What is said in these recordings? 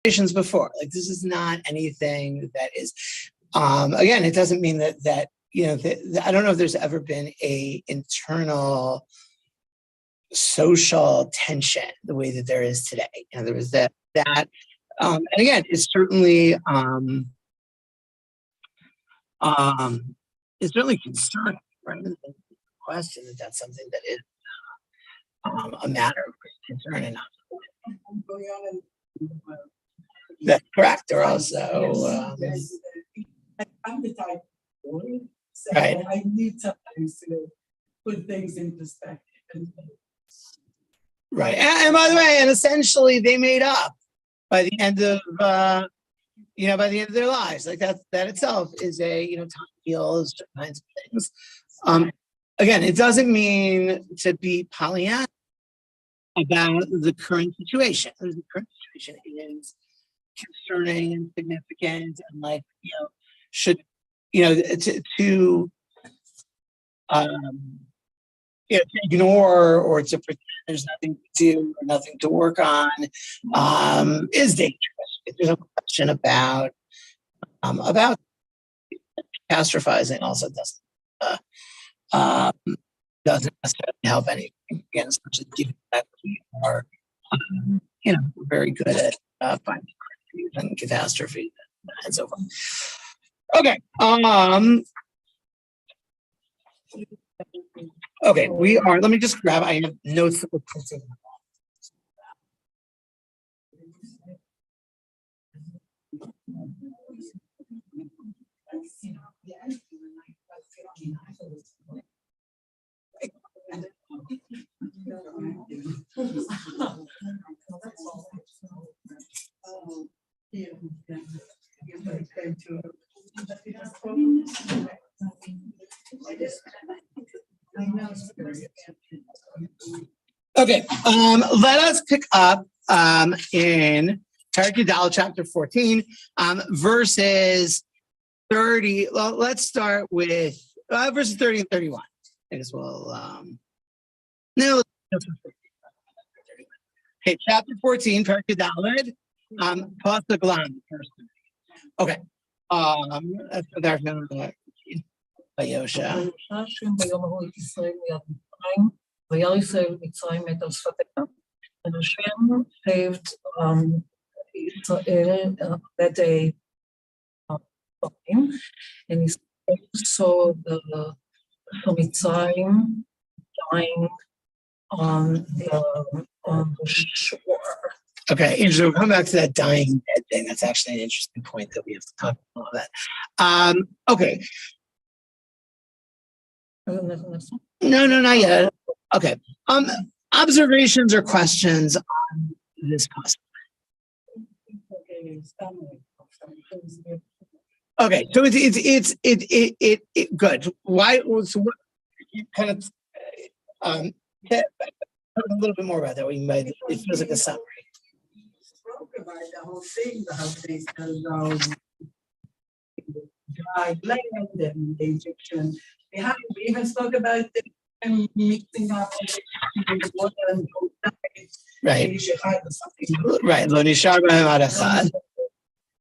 before. Like, this is not anything that is, again, it doesn't mean that I don't know if there's ever been a internal social tension the way that there is today. There was that, and again, it's certainly concerning, right? The question that that's something that is a matter of great concern and not. That's correct. They're also I'm the type of so right. I need sometimes to put things in perspective. Right. And by the way, and essentially they made up by the end of by the end of their lives. Like that itself is a time heals kinds of things. Again, it doesn't mean to be Pollyanna about the current situation. The current situation is concerning and significant, and should to ignore or to pretend there's nothing to do or nothing to work on is dangerous. There's no question about catastrophizing. Also doesn't necessarily help anything. Again, especially given that we are very good at finding crises and catastrophes and so forth. Okay. Okay, we are. Let me just grab. I have notes that we're printing. Okay, let us pick up in Perek chapter 14, verses 30. Well, let's start with verses 30 and 31. I guess we'll no. Okay, chapter 14, Perek Daled, Pasuk Lam. Okay. That's what they're going to Vayosha. וירא ישראל מצרים מת על שפתיה. And Hashem saved Israel that day and he saw the Mitzrayim dying on the shore. Okay, interesting. We'll come back to that dying dead thing. That's actually an interesting point that we have to talk about that. Okay. No, not yet. Okay. Observations or questions on this possibility? Okay, so it's good. Why? So what? You kind of a little bit more about that. It feels like a summary. Spoke about the whole thing, how they dry land and the Egyptian. We even spoke about the mixing up the water and right. Right. Lo nishar b'hem ad echad.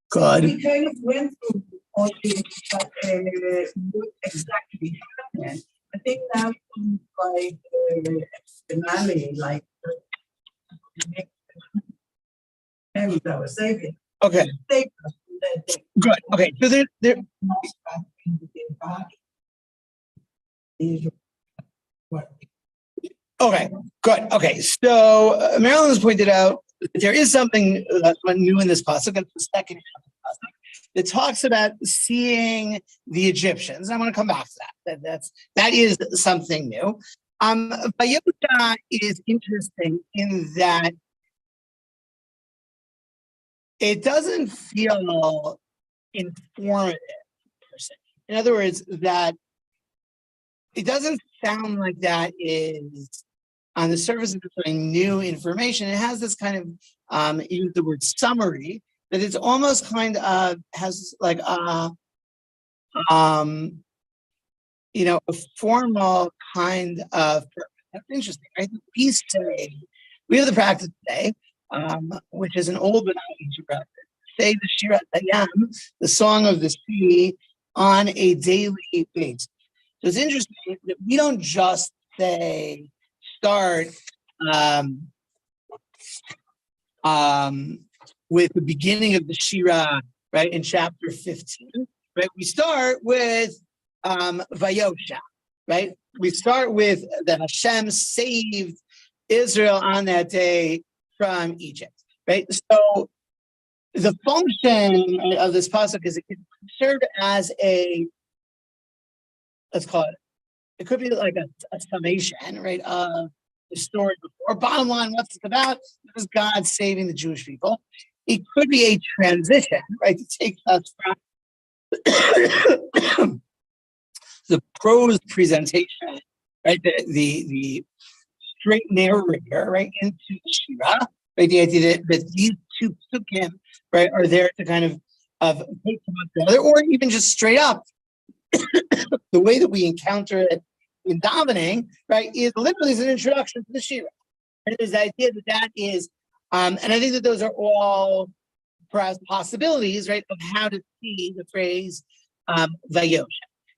Good. We kind of went through all the what exactly happened. I think now like finale, like and I was saving. Okay. Good. Okay. So there. Okay, good. Okay, so Marilyn has pointed out that there is something new in this pasuk, and the second half of the pasuk, that talks about seeing the Egyptians. I'm going to come back to that. That is something new. Vayosha is interesting in that it doesn't feel informative per se. In other words, that it doesn't sound like that is on the surface of new information. It has this kind of use the word summary, that it's almost kind of has like a formal kind of purpose. That's interesting, right? We have the practice today which is an old but not ancient practice. Say the Shirat Hayam, the song of the sea, on a daily basis. So it's interesting that we don't just say start with the beginning of the Shira, right, in chapter 15, right? We start with Vayosha, right? We start with that Hashem saved Israel on that day from Egypt, right? So the function of this pasuk is it can serve as a, let's call it could be like a summation, right, of the story before. Bottom line, what's it about? This is God saving the Jewish people. It could be a transition, right, to take us from the prose presentation, right, the straight narrator, right, into the Shira, right, the idea that these two psukim, right, are there to kind of take them up together, or even just straight up, the way that we encounter it in davening, right, is literally as an introduction to the Shira. And there's the idea that is, and I think that those are all perhaps possibilities, right, of how to see the phrase Vayosha.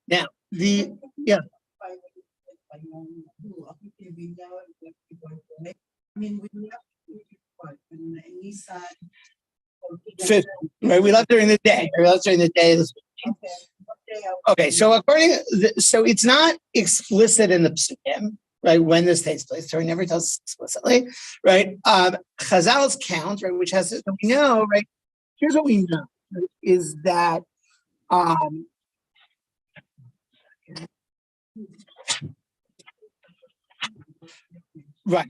Now, yeah. I mean, we left Fifth, right? We left during the day. We left during the day. Okay, so so it's not explicit in the psukim, right? When this takes place, so he never tells us explicitly, right? Chazal's count, right, which has so we know, right? Here's what we know, right, is that right.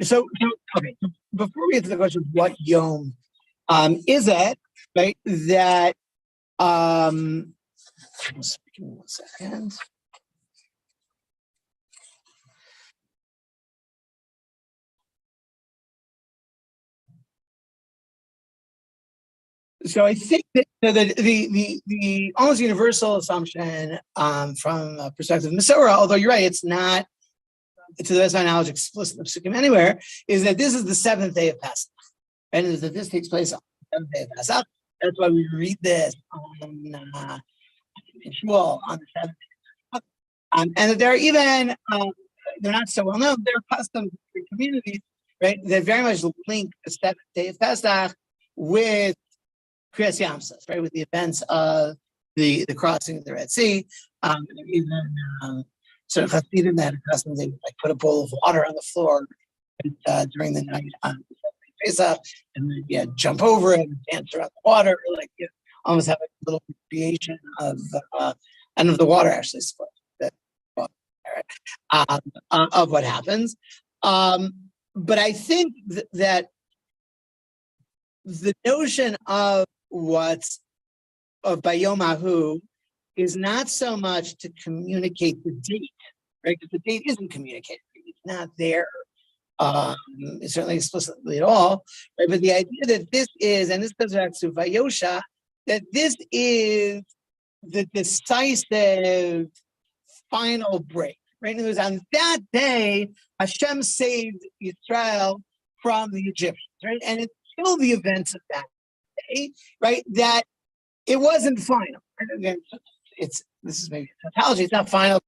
So okay, so before we get to the question of what yom is it, right? That just give me 1 second. So I think that the almost universal assumption from a perspective of Masorah, although you're right, it's not, to the best of my knowledge, explicit in the Psukim anywhere, is that this is the 7th day of Pesach, and is that this takes place on the 7th day of Pesach. That's why we read this on Shul on the 7th day of Pesach. And that there are even, they're not so well known, there are customs in communities, right, that very much link the 7th day of Pesach with Kriyas Yamsuf, right, with the events of the crossing of the Red Sea. Even sort of Hasidim that had a custom, they would like put a bowl of water on the floor during the night on Pesach, and then jump over it and dance around the water, or like almost have a little creation of and of the water actually split of what happens. But I think that the notion of Bayom Ahu is not so much to communicate the date, right? Because the date isn't communicated; it's not there, certainly explicitly at all, right? But the idea that this is, and this goes back to Vayosha, that this is the decisive final break, right? And it was on that day Hashem saved Israel from the Egyptians, right? And it's still the events of that day, right? That it wasn't final. And again, this is maybe a tautology. It's not final.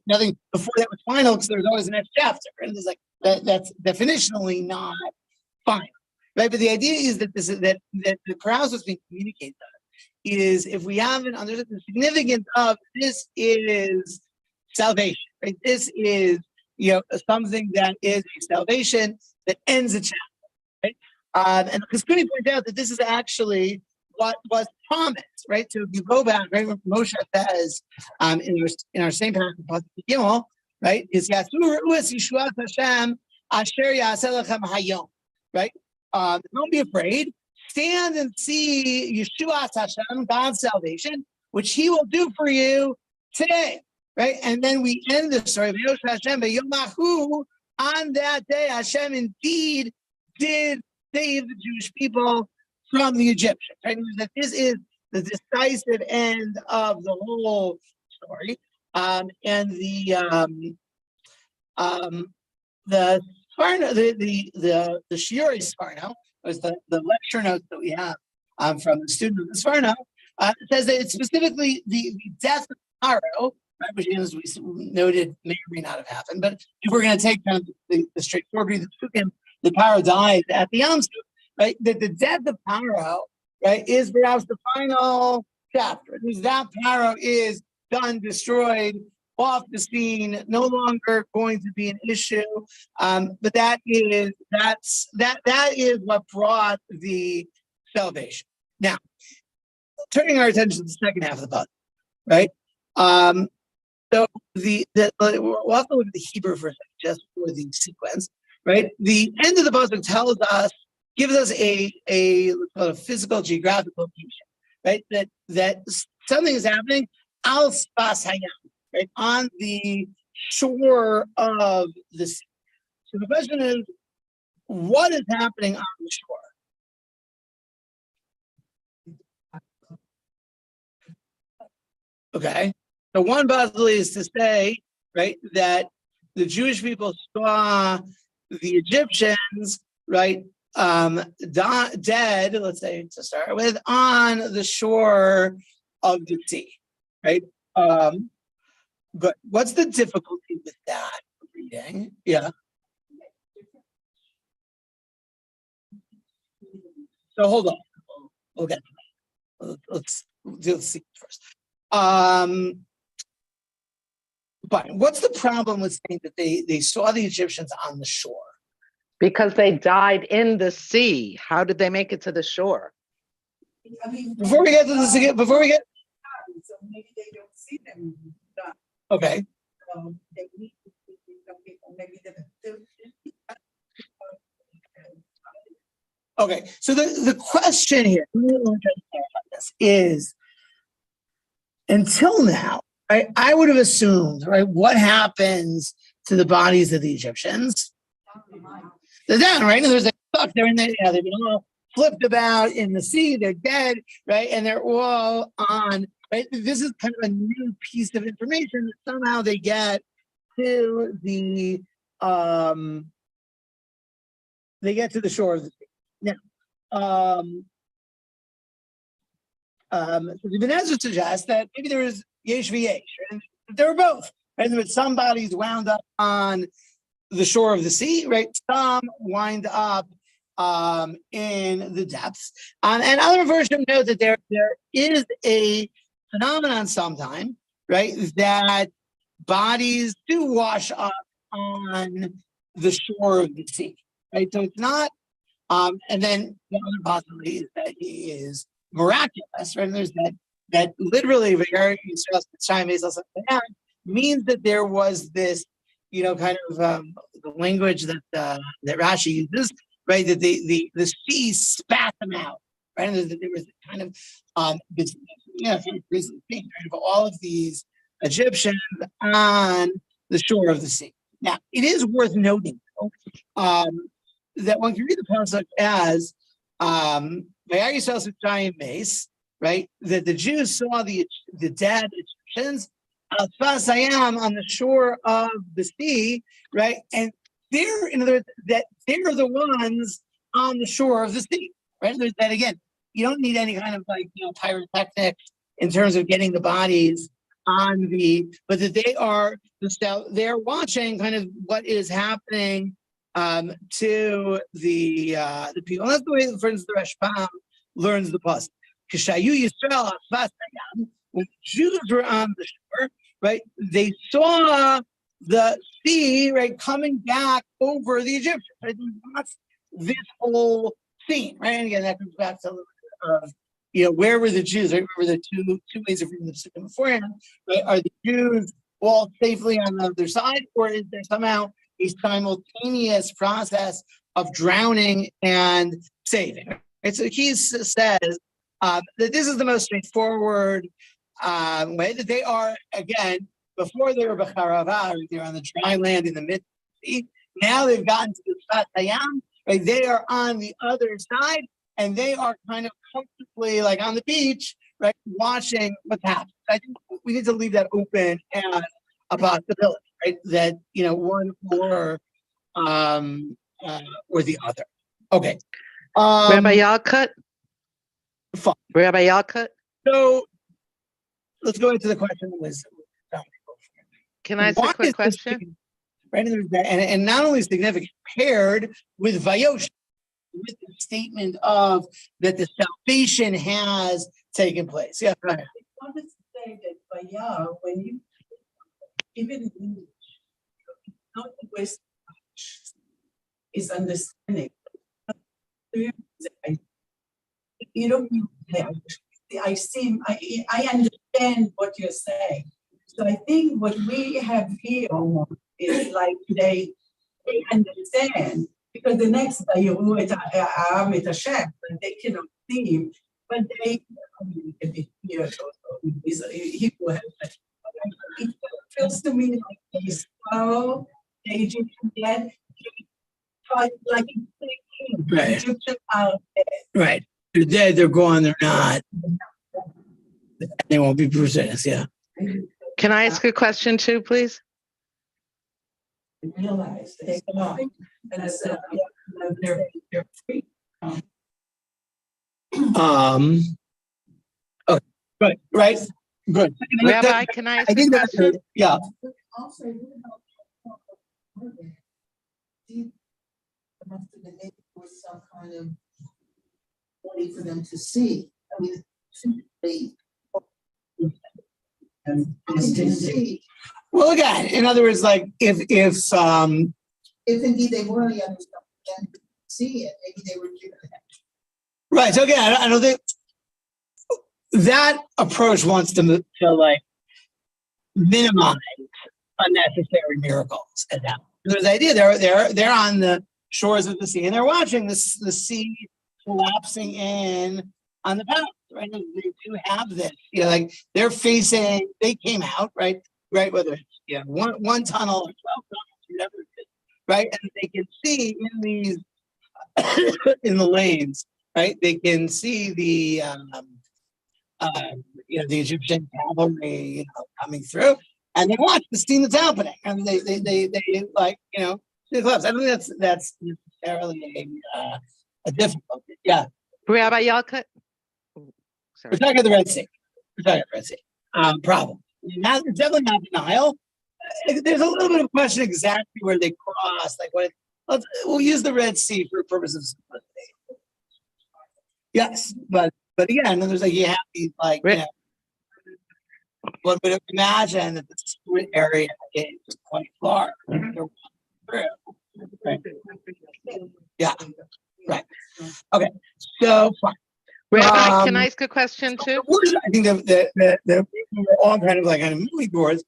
Nothing before that was final because there was always the next chapter, and it's like that's definitionally not final, right? But the idea is that that the carousal was being communicated is if we haven't understood the significance of this is salvation, right? This is something that is a salvation that ends a chapter, right? And Kaskuni points out that this is actually what was promised, right? So if you go back, right, what Moshe says in our same passage, Gimel, right, is Yishuat Hashem Asher Yaseh Lechem Hayom, right? Don't be afraid. Stand and see Yeshuat Hashem, God's salvation, which He will do for you today, right? And then we end the story of Yosha Hashem, but Yom Ahu, on that day, Hashem indeed did save the Jewish people from the Egyptians, right? That this is the decisive end of the whole story, and the Sparno, the Shiori Sparno, was the lecture notes that we have from the student of the Sparno, says that it's specifically the death of Paro, right, which is, we noted, may or may not have happened. But if we're going to take kind of the straightforward view that took him, the Paro died at the Yom Tov, right? That the death of Paro, right, is perhaps the final chapter. That Paro is done, destroyed, off the scene, no longer going to be an issue. But that is what brought the salvation. Now, turning our attention to the second half of the puzzle, right? So we'll have to look at the Hebrew for a second, just for the sequence, right? The end of the puzzle tells us, gives us a physical, geographical location, right? That something is happening al spas hayam, right, on the shore of the sea. So the question is, what is happening on the shore? Okay, so one possibility is to say, right, that the Jewish people saw the Egyptians, right, dead, let's say to start with, on the shore of the sea, right? But what's the difficulty with that reading? Yeah. So hold on. We'll get to that. Let's do the sequence first. But what's the problem with saying that they saw the Egyptians on the shore? Because they died in the sea. How did they make it to the shore? I mean, Before we get to this again, so maybe they don't see them. Okay. They meet some people, maybe Okay, so the question here is, until now, right, I would have assumed, right, what happens to the bodies of the Egyptians? They're down, right? And there's stuck. They're in there. Yeah, they've been all flipped about in the sea. They're dead, right? And they're all on. Right. This is kind of a new piece of information that somehow they get to the shore of the sea. Now, so the Ibn Ezra suggests that maybe there was yesh v'yesh, and there were both. Right? There were some bodies wound up on the shore of the sea, right? Some wind up in the depths. And other versions note that there is a phenomenon sometime, right, that bodies do wash up on the shore of the sea, right? So it's not, and then the other possibility is that he is miraculous, right? And there's that literally means that there was this, kind of the language that Rashi uses, right? That the sea spat them out, right? And there was kind of this, kind of all of these Egyptians on the shore of the sea. Now, it is worth noting, though, that one can read the pasuk as right? That the Jews saw the dead Egyptians on the shore of the sea, right? And they're, in other words, that they're the ones on the shore of the sea, right? There's that again. You don't need any kind of pyrotechnics in terms of getting the bodies on but that they're watching kind of what is happening to the people. And that's the way, for instance, the Rashbam learns the puzzle. When Jews were on the shore, right, they saw the sea, right, coming back over the Egyptians. Right? That's this whole scene, right? And again, that comes back to where were the Jews? Right? Remember the two ways of reading the Psukim beforehand, right? Are the Jews all safely on the other side, or is there somehow a simultaneous process of drowning and saving? Right? So he says that this is the most straightforward way, that they are, again, before they were B'charavar, they're on the dry land in the mid-sea. Now they've gotten to the Sfat Hayam, right? They are on the other side, and they are kind of comfortably, like on the beach, right, watching what's happening. I think we need to leave that open as a possibility, right? That, one or or the other. Okay. Rabbi Yolkut? Fine. Rabbi Yolkut? So let's go into the question that was. Can I ask Why a quick is this question? right? And not only significant, paired with Vayosh, with the statement of that the salvation has taken place. Yeah, go ahead. I want to say that Vayar, when you even in English, it's not the West is understanding. You don't I understand what you're saying. So I think what we have here is like they understand because the next Vayaru et Hashem, and they cannot see him, but they can be here also. Hebrew has that. It feels to me like they sorrow, they Egyptian dead, like Right. Egyptian are dead. Right. They're dead, they're gone, they're not. They won't be processed, yeah. Can I ask a question too, please? Realize they come on. And I said, they're free. Okay, good, right, good. Rabbi, can I ask I a think that's question? yeah. Also, must have been maybe there was some kind of way for them to see. I mean, they didn't see. Well, again, in other words, like if If indeed they were on the other side and see it, maybe they were given it. right. So again, I don't think that approach wants to like minimize unnecessary miracles at that point. There's the idea they're on the shores of the sea and they're watching the sea collapsing in on the path, right? They do have this, like they came out, right, whether it's one tunnel or 12 tunnels, whatever it is, right? And they can see in these in the lanes, right? They can see the the Egyptian cavalry, coming through, and they watch the scene that's happening, and they like, the collapse. I don't think that's necessarily a difficulty. Yeah, Rabbi Yolkut? we're Sorry. talking about the Red Sea. Problem. Now, it's definitely not denial. There's a little bit of question exactly where they cross. Like we'll use the Red Sea for purposes of simplicity. Yes, but again, there's like you have these like one would imagine that the split area is quite large. Through. Right. Yeah. Right. Okay. So fine. Rabbi, can I ask a question too? I think that we're all kind of like on moving towards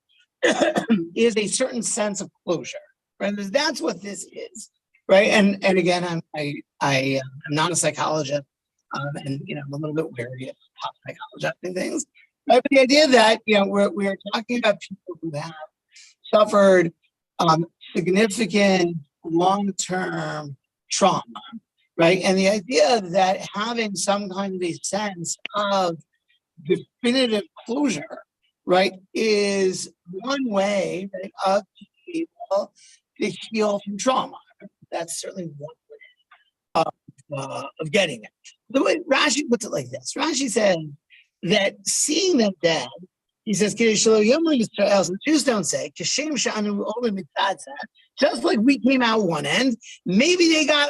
is a certain sense of closure, right? Because that's what this is, right? And again, I'm not a psychologist, and I'm a little bit wary of pop psychology and things. Right? But the idea that we're talking about people who have suffered significant long-term trauma, right? And the idea that having some kind of a sense of definitive closure, right, is one way, right, of being able to heal from trauma. That's certainly one way of getting it. The way Rashi puts it like this: Rashi says that seeing them dead, he says, the Jews don't say, just like we came out one end, maybe they got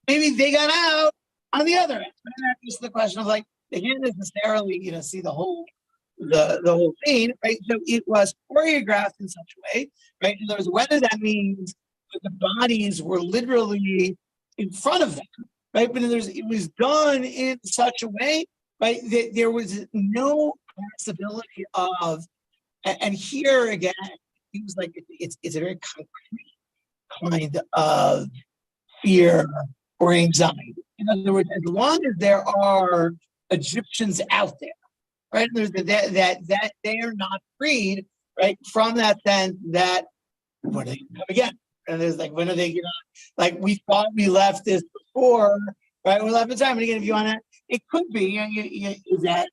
out on the other end. And that's just the question of like, they can't necessarily, see the whole scene, right? So it was choreographed in such a way, right? In other words, whether that means that the bodies were literally in front of them, right? But it was done in such a way, right, that there was no possibility of, and here again, it seems like it's a very concrete kind of fear or anxiety. In other words, as long as there are Egyptians out there, right, that they are not freed, right, from that sense that when are they come again? And there's like, when are they like we thought we left this before, right? We left the time. And again, if you want to, it could be that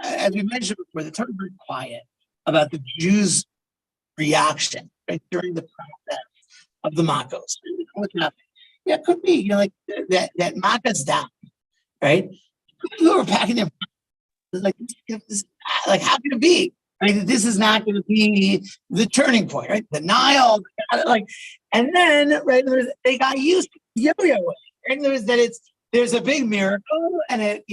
as we mentioned before, the term is very quiet about the Jews reaction, right, during the process of the makos. What's happening? Yeah, it could be, like that makos down, right? Who are packing their like, like how can it be? Right, this is not going to be the turning point, right? The Nile, like, and then right, they got used to yo-yo, right? There's a big miracle, and it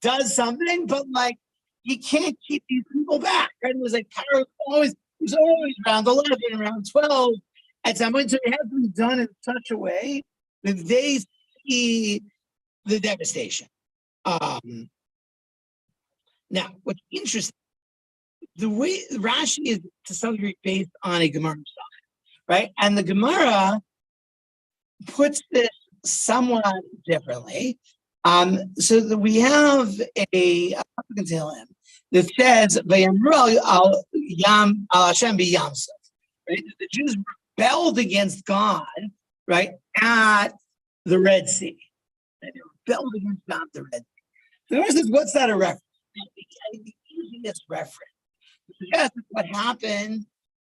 does something, but like you can't keep these people back, right? It was like power was always around 11, around 12. At some point, so it has to be done in such a way that they see the devastation. Now, what's interesting, the way Rashi is to some degree based on a Gemara style, right? And the Gemara puts this somewhat differently. So that we have a Tehillim that says, "Vayamru al Hashem b'Yamsuf," right? The Jews rebelled against God, right, at the Red Sea. They rebelled against God at the Red Sea. So the question is, what's that a reference? The easiest reference. Yes, what happened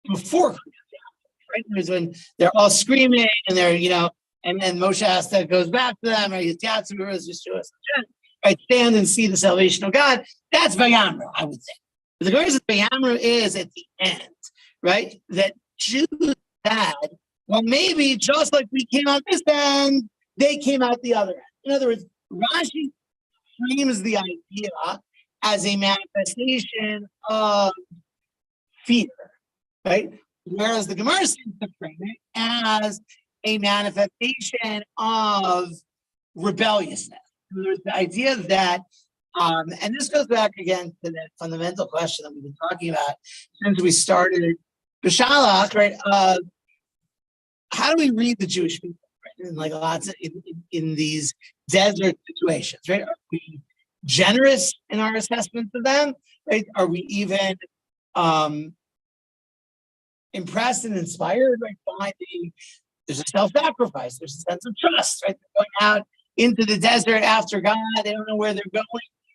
before, right? There's when they're all screaming and they're, and then Moshe Asta goes back to them, right? Right, stand and see the salvation of God. That's Vayamru, I would say. But the greatest Vayamru is at the end, right? That Jews had, well, maybe just like we came out this end, they came out the other end. In other words, Rashi frames the idea as a manifestation of fear, right? Whereas the Gemara seems to frame it as a manifestation of rebelliousness. There's the idea that, and this goes back again to that fundamental question that we've been talking about since we started B'Shalach, right? How do we read the Jewish people, right? And like lots of in these desert situations, right? Are we generous in our assessments of them, right? Are we even impressed and inspired, right? By there's a self-sacrifice, there's a sense of trust, right? They're going out into the desert after God, they don't know where they're going,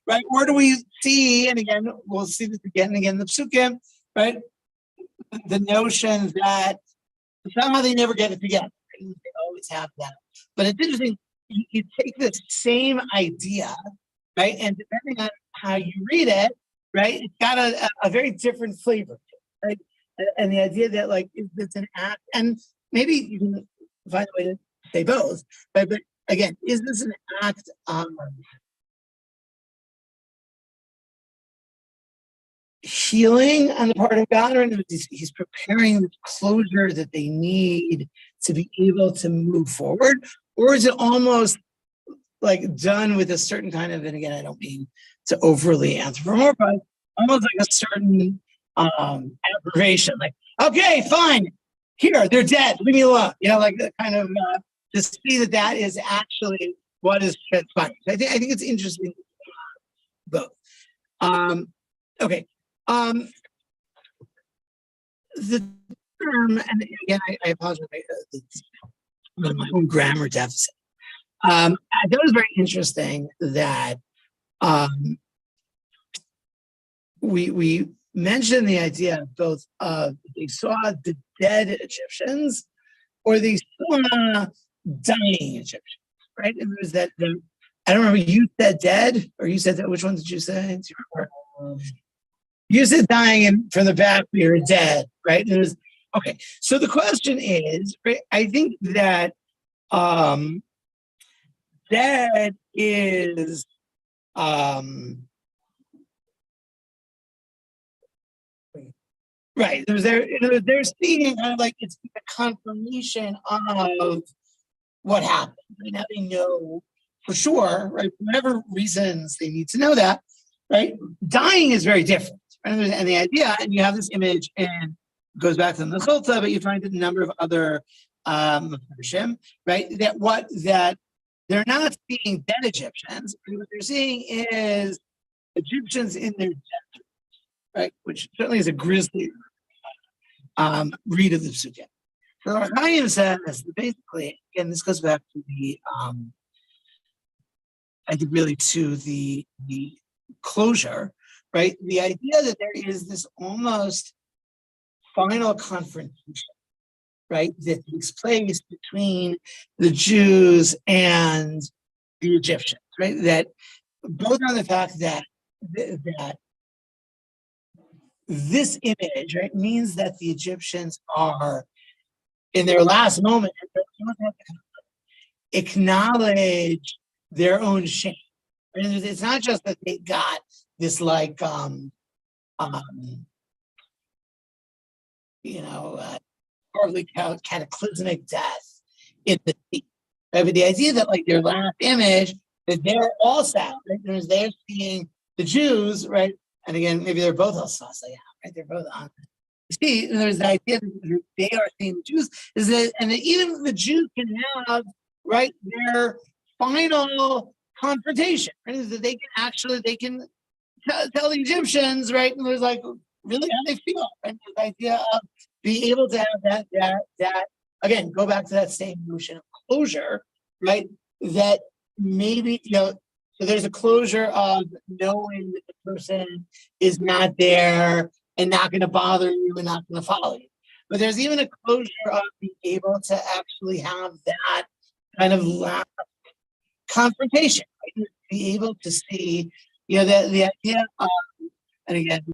right? Or do we see, and again, we'll see this again and again in the Psukim, right? The notion that somehow they never get it together. Right? They always have that. But it's interesting, you take this same idea, right? And depending on how you read it, right, it's got a very different flavor, right? And the idea that like it's an act, and maybe you can find a way to say both, right? But again, is this an act healing on the part of God, or he's preparing the closure that they need to be able to move forward? Or is it almost like done with a certain kind of, and again, I don't mean to overly anthropomorphize, almost like a certain aggravation, like, okay, fine, here, they're dead, leave me alone. Like the kind of to see that is actually what is transpiring. I think it's interesting both. Okay. The term, and again, I apologize for my own grammar deficit. I thought it was very interesting that we mentioned the idea of both they saw the dead Egyptians or they saw dying Egyptians, right? And there's that. I don't remember. You said dead, or you said that. Which one did you say? Do you remember? You said dying, and from the back we were dead, right? And it was okay. So the question is, right? I think that dead is right. They're seeing kind of like it's a confirmation of what happened. Right now they know for sure, right? For whatever reasons they need to know that, right? Dying is very different. Right? And the idea, and you have this image, and it goes back to the Sulta, but you find it in a number of other right? That they're not seeing dead Egyptians. What they're seeing is Egyptians in their death, right? Which certainly is a grisly read of the Psukim. So Chaim says basically, again, this goes back to the I think really to the closure, right? The idea that there is this almost final confrontation, right, that takes place between the Jews and the Egyptians, right? That both on the fact that that this image, right, means that the Egyptians are in their last moment acknowledge their own shame. And it's not just that they got this like horribly cataclysmic death in the sea. Right? But the idea that like their last image, that they're all sad, right? Because they're seeing the Jews, right? And again, maybe they're both also right? They're both on the sea. And there's the idea that they are seeing the Jews, is that, and that even the Jews can have, right, their final confrontation, right? Is that they can tell the Egyptians, right? And there's like really how they feel, right? The idea of being able to have that again, go back to that same notion of closure, right? That maybe, so there's a closure of knowing that the person is not there and not going to bother you and not going to follow you. But there's even a closure of being able to actually have that kind of last confrontation, right? Be able to see, the idea of, and again,